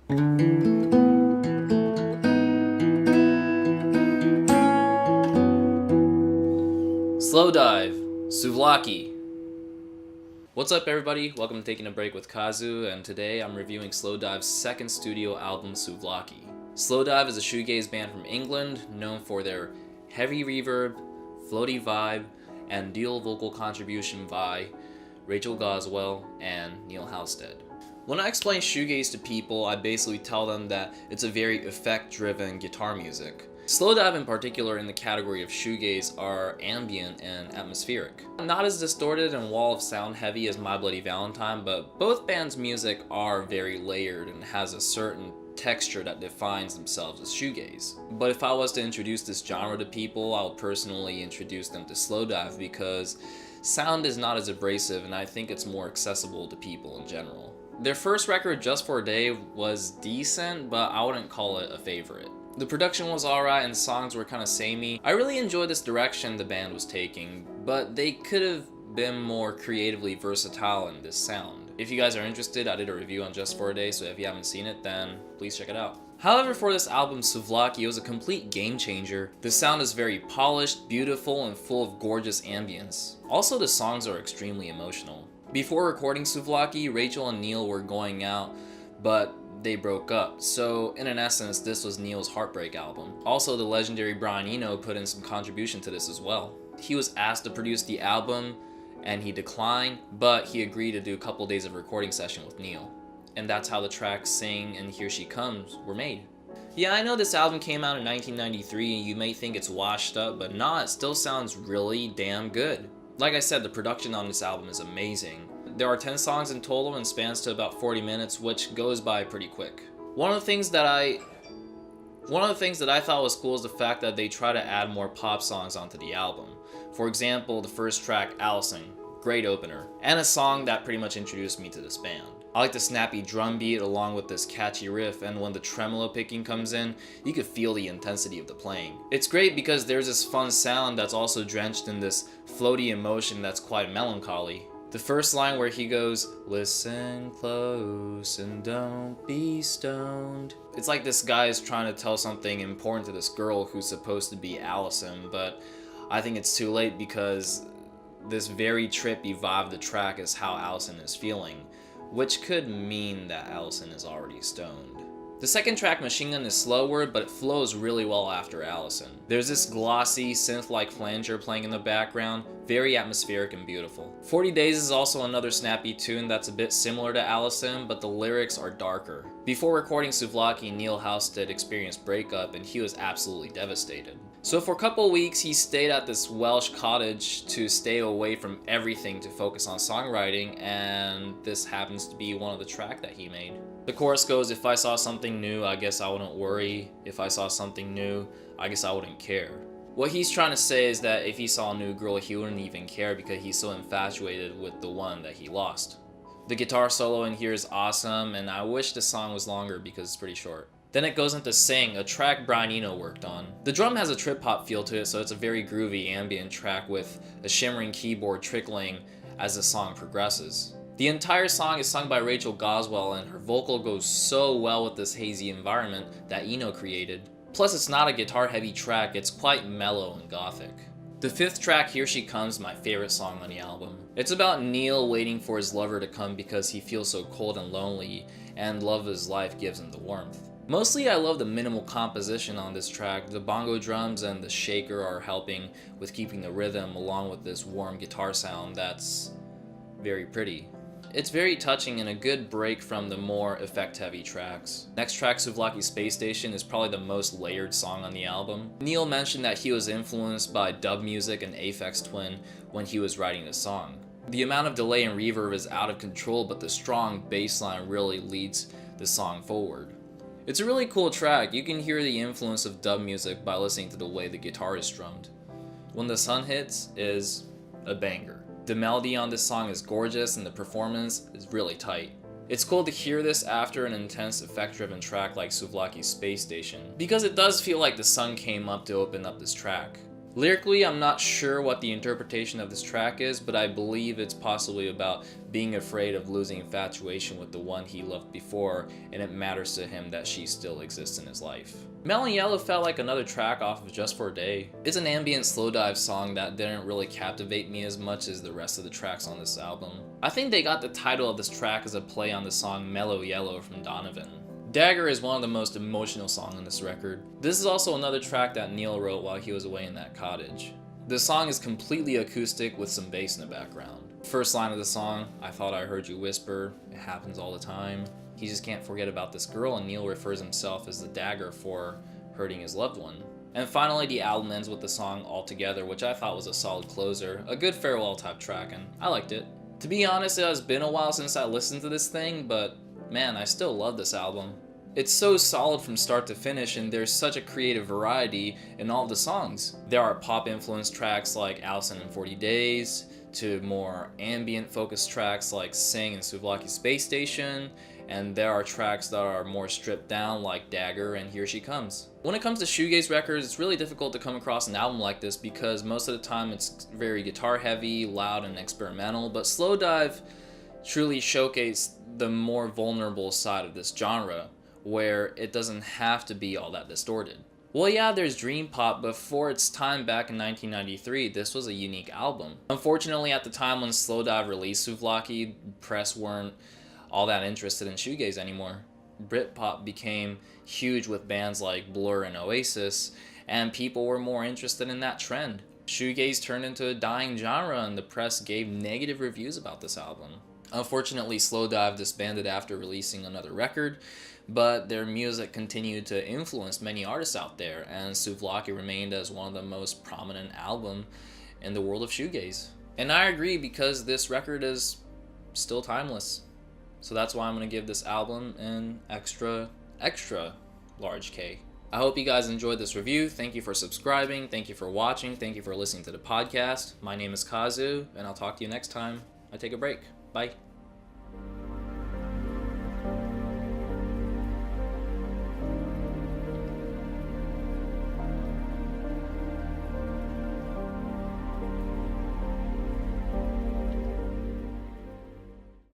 Slowdive, Souvlaki. What's up everybody, welcome to Taking a Break with Kazu, and today I'm reviewing Slowdive's second studio album, Souvlaki. Slowdive is a shoegaze band from England, known for their heavy reverb, floaty vibe, and dual vocal contribution by Rachel Goswell and Neil Halstead. When I explain shoegaze to people, I basically tell them that it's a very effect-driven guitar music. Slowdive in particular in the category of shoegaze are ambient and atmospheric. Not as distorted and wall of sound heavy as My Bloody Valentine, but both bands' music are very layered and has a certain texture that defines themselves as shoegaze. But if I was to introduce this genre to people, I would personally introduce them to Slowdive because sound is not as abrasive and I think it's more accessible to people in general. Their first record, Just for a Day, was decent, but I wouldn't call it a favorite. The production was alright and songs were kinda samey. I really enjoyed this direction the band was taking, but they could have been more creatively versatile in this sound. If you guys are interested, I did a review on Just for a Day, so if you haven't seen it, then please check it out. However, for this album, Souvlaki, it was a complete game changer. The sound is very polished, beautiful, and full of gorgeous ambience. Also, the songs are extremely emotional. Before recording Souvlaki, Rachel and Neil were going out, but they broke up, so in an essence this was Neil's heartbreak album. Also, the legendary Brian Eno put in some contribution to this as well. He was asked to produce the album and he declined, but he agreed to do a couple days of recording session with Neil. And that's how the tracks Sing and Here She Comes were made. Yeah, I know this album came out in 1993 and you may think it's washed up, but nah, it still sounds really damn good. Like I said, the production on this album is amazing. There are 10 songs in total and spans to about 40 minutes, which goes by pretty quick. One of the things that I thought was cool is the fact that they try to add more pop songs onto the album. For example, the first track, Alison, great opener, and a song that pretty much introduced me to this band. I like the snappy drum beat along with this catchy riff, and when the tremolo picking comes in, you can feel the intensity of the playing. It's great because there's this fun sound that's also drenched in this floaty emotion that's quite melancholy. The first line where he goes, "Listen close and don't be stoned." It's like this guy is trying to tell something important to this girl who's supposed to be Alison, but I think it's too late because this very trippy vibe of the track is how Alison is feeling, which could mean that Alison is already stoned. The second track, Machine Gun, is slower, but it flows really well after Alison. There's this glossy, synth-like flanger playing in the background, very atmospheric and beautiful. 40 Days is also another snappy tune that's a bit similar to Alison, but the lyrics are darker. Before recording Souvlaki, Neil Halstead experienced breakup and he was absolutely devastated. So for a couple weeks, he stayed at this Welsh cottage to stay away from everything to focus on songwriting, and this happens to be one of the tracks that he made. The chorus goes, "If I saw something new, I guess I wouldn't worry. If I saw something new, I guess I wouldn't care." What he's trying to say is that if he saw a new girl, he wouldn't even care because he's so infatuated with the one that he lost. The guitar solo in here is awesome, and I wish the song was longer because it's pretty short. Then it goes into Sing, a track Brian Eno worked on. The drum has a trip-hop feel to it, so it's a very groovy ambient track with a shimmering keyboard trickling as the song progresses. The entire song is sung by Rachel Goswell, and her vocal goes so well with this hazy environment that Eno created. Plus, it's not a guitar-heavy track, it's quite mellow and gothic. The fifth track, Here She Comes, is my favorite song on the album. It's about Neil waiting for his lover to come because he feels so cold and lonely, and love of his life gives him the warmth. Mostly I love the minimal composition on this track. The bongo drums and the shaker are helping with keeping the rhythm along with this warm guitar sound that's very pretty. It's very touching and a good break from the more effect-heavy tracks. Next track, Souvlaki Space Station, is probably the most layered song on the album. Neil mentioned that he was influenced by dub music and Aphex Twin when he was writing the song. The amount of delay and reverb is out of control, but the strong bass line really leads the song forward. It's a really cool track. You can hear the influence of dub music by listening to the way the guitar is strummed. When the Sun Hits is a banger. The melody on this song is gorgeous and the performance is really tight. It's cool to hear this after an intense effect-driven track like Souvlaki Space Station, because it does feel like the sun came up to open up this track. Lyrically, I'm not sure what the interpretation of this track is, but I believe it's possibly about being afraid of losing infatuation with the one he loved before, and it matters to him that she still exists in his life. Melon Yellow felt like another track off of Just for a Day. It's an ambient Slowdive song that didn't really captivate me as much as the rest of the tracks on this album. I think they got the title of this track as a play on the song Melon Yellow from Donovan. Dagger is one of the most emotional songs on this record. This is also another track that Neil wrote while he was away in that cottage. The song is completely acoustic with some bass in the background. First line of the song, "I thought I heard you whisper, it happens all the time." He just can't forget about this girl, and Neil refers himself as the dagger for hurting his loved one. And finally, the album ends with the song All Together, which I thought was a solid closer, a good farewell type track, and I liked it. To be honest, it has been a while since I listened to this thing, but man, I still love this album. It's so solid from start to finish, and there's such a creative variety in all the songs. There are pop-influenced tracks like Alison and 40 Days, to more ambient-focused tracks like Sing and Souvlaki Space Station, and there are tracks that are more stripped down like Dagger and Here She Comes. When it comes to shoegaze records, it's really difficult to come across an album like this because most of the time it's very guitar-heavy, loud, and experimental, but Slowdive truly showcased the more vulnerable side of this genre, where it doesn't have to be all that distorted. Well, yeah, there's dream pop, but for its time back in 1993, this was a unique album. Unfortunately, at the time when Slowdive released Souvlaki, press weren't all that interested in shoegaze anymore. Britpop became huge with bands like Blur and Oasis, and people were more interested in that trend. Shoegaze turned into a dying genre, and the press gave negative reviews about this album. Unfortunately, Slowdive disbanded after releasing another record, but their music continued to influence many artists out there, and Souvlaki remained as one of the most prominent albums in the world of shoegaze. And I agree, because this record is still timeless. So that's why I'm going to give this album an extra large K. I hope you guys enjoyed this review. Thank you for subscribing, thank you for watching, thank you for listening to the podcast. My name is Kazu, and I'll talk to you next time I take a break. Bye.